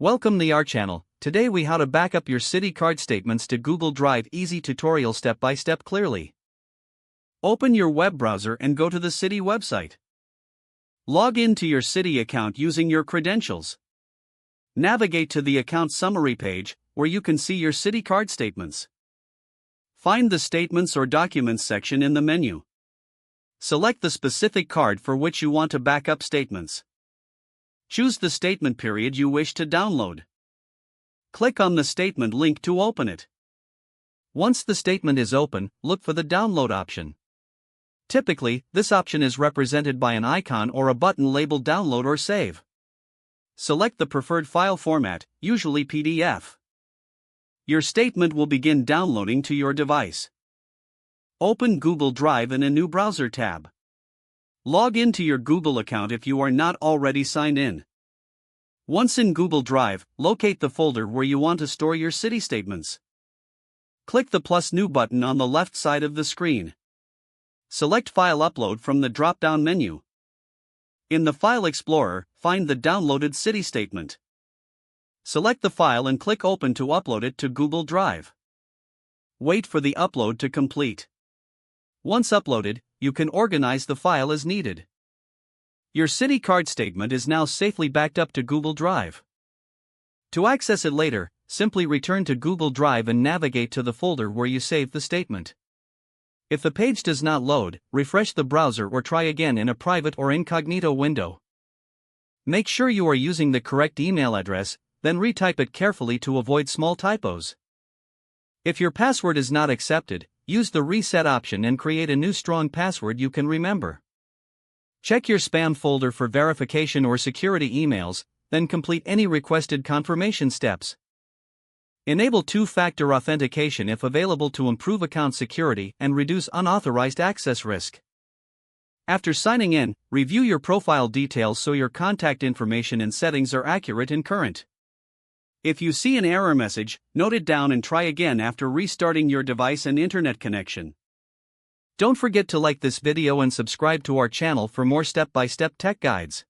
Welcome to our channel. Today we how to back up your Citi card statements to Google Drive. Easy tutorial step by step clearly. Open your web browser and go to the Citi website. Log in to your Citi account using your credentials. Navigate to the account summary page, where you can see your Citi card statements. Find the Statements or Documents section in the menu. Select the specific card for which you want to back up statements. Choose the statement period you wish to download. Click on the statement link to open it. Once the statement is open, look for the download option. Typically, this option is represented by an icon or a button labeled Download or Save. Select the preferred file format, usually PDF. Your statement will begin downloading to your device. Open Google Drive in a new browser tab. Log into your Google account if you are not already signed in. Once in Google Drive, locate the folder where you want to store your Citi statements. Click the plus New button on the left side of the screen. Select File Upload from the drop-down menu. In the File Explorer, find the downloaded Citi statement. Select the file and click Open to upload it to Google Drive. Wait for the upload to complete. Once uploaded, you can organize the file as needed. Your Citi card statement is now safely backed up to Google Drive. To access it later, simply return to Google Drive and navigate to the folder where you saved the statement. If the page does not load, refresh the browser or try again in a private or incognito window. Make sure you are using the correct email address, then retype it carefully to avoid small typos. If your password is not accepted, use the reset option and create a new strong password you can remember. Check your spam folder for verification or security emails, then complete any requested confirmation steps. Enable two-factor authentication if available to improve account security and reduce unauthorized access risk. After signing in, review your profile details so your contact information and settings are accurate and current. If you see an error message, note it down and try again after restarting your device and internet connection. Don't forget to like this video and subscribe to our channel for more step-by-step tech guides.